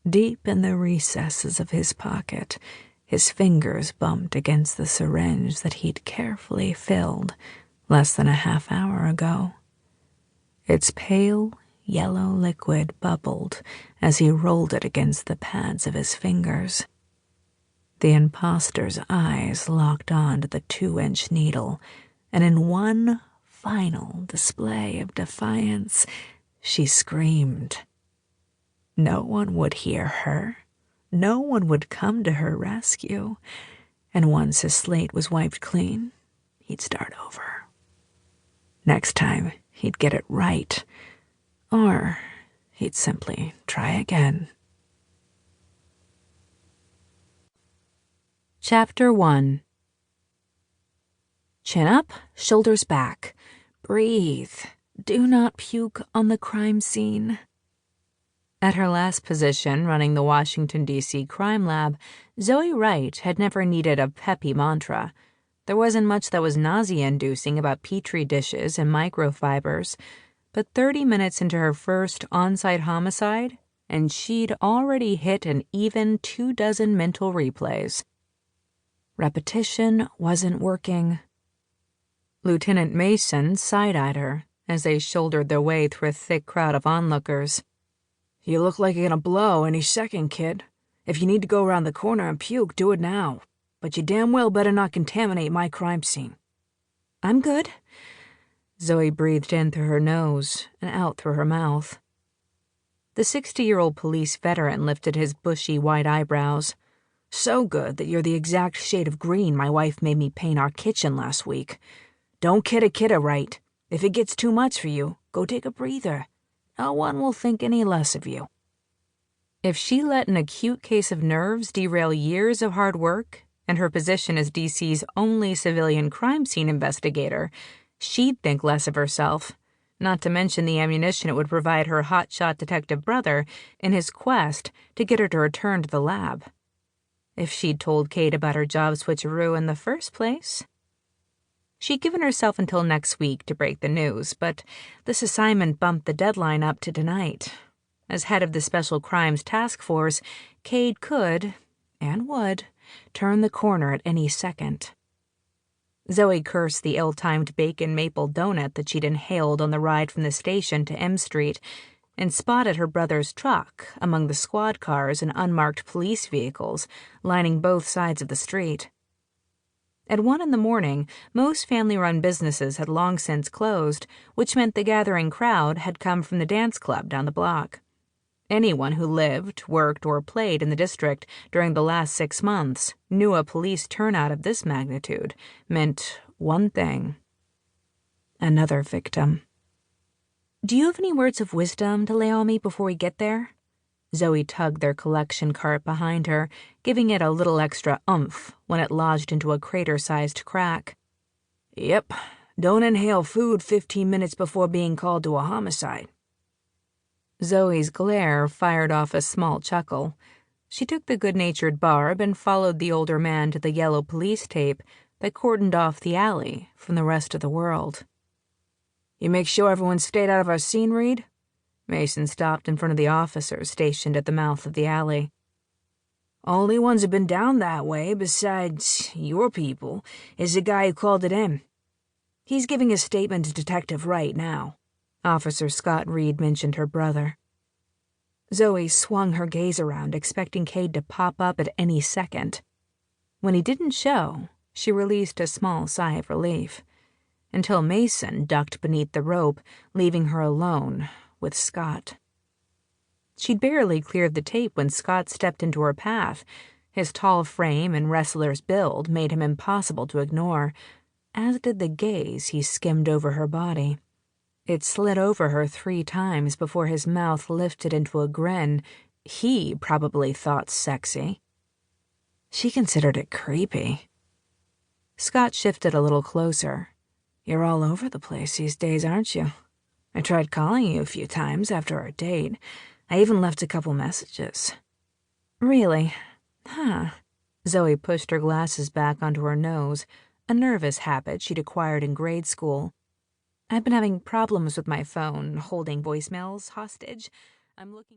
Deep in the recesses of his pocket, his fingers bumped against the syringe that he'd carefully filled less than a half hour ago. Its pale, yellow liquid bubbled as he rolled it against the pads of his fingers. The imposter's eyes locked onto the 2-inch needle, and in one final display of defiance, she screamed. No one would hear her. No one would come to her rescue. And once his slate was wiped clean, he'd start over. Next time, he'd get it right. Or he'd simply try again. Chapter 1. Chin up, shoulders back. Breathe. Do not puke on the crime scene. At her last position running the Washington, D.C. crime lab, Zoey Wright had never needed a peppy mantra. There wasn't much that was nausea-inducing about petri dishes and microfibers, but 30 minutes into her first on-site homicide, and she'd already hit an even 24 mental replays. Repetition wasn't working. Lieutenant Mason side-eyed her as they shouldered their way through a thick crowd of onlookers. You look like you're gonna blow any second, kid. If you need to go around the corner and puke, do it now. But you damn well better not contaminate my crime scene. I'm good. Zoey breathed in through her nose and out through her mouth. The 60-year-old police veteran lifted his bushy white eyebrows. So good that you're the exact shade of green my wife made me paint our kitchen last week. Don't kidda right. If it gets too much for you, go take a breather. No one will think any less of you. If she let an acute case of nerves derail years of hard work and her position as DC's only civilian crime scene investigator, she'd think less of herself, not to mention the ammunition it would provide her hotshot detective brother in his quest to get her to return to the lab. If she'd told Kate about her job switcheroo in the first place. She'd given herself until next week to break the news, but this assignment bumped the deadline up to tonight. As head of the Special Crimes Task Force, Cade could, and would, turn the corner at any second. Zoey cursed the ill-timed bacon maple donut that she'd inhaled on the ride from the station to M Street and spotted her brother's truck among the squad cars and unmarked police vehicles lining both sides of the street. At 1 a.m, most family-run businesses had long since closed, which meant the gathering crowd had come from the dance club down the block. Anyone who lived, worked, or played in the district during the last 6 months knew a police turnout of this magnitude meant one thing. Another victim. Do you have any words of wisdom to lay on me before we get there? Zoey tugged their collection cart behind her, giving it a little extra oomph when it lodged into a crater-sized crack. Yep, don't inhale food 15 minutes before being called to a homicide. Zoey's glare fired off a small chuckle. She took the good-natured barb and followed the older man to the yellow police tape that cordoned off the alley from the rest of the world. You make sure everyone stayed out of our scene, Reed? Mason stopped in front of the officers stationed at the mouth of the alley. Only ones who've been down that way, besides your people, is the guy who called it in. He's giving a statement to Detective Wright now. Officer Scott Reed mentioned her brother. Zoey swung her gaze around, expecting Cade to pop up at any second. When he didn't show, she released a small sigh of relief, until Mason ducked beneath the rope, leaving her alone with Scott. She'd barely cleared the tape when Scott stepped into her path. His tall frame and wrestler's build made him impossible to ignore, as did the gaze he skimmed over her body. It slid over her 3 times before his mouth lifted into a grin he probably thought sexy. She considered it creepy. Scott shifted a little closer. You're all over the place these days, aren't you? I tried calling you a few times after our date. I even left a couple messages. Really? Huh. Zoey pushed her glasses back onto her nose, a nervous habit she'd acquired in grade school. I've been having problems with my phone, holding voicemails hostage. I'm looking...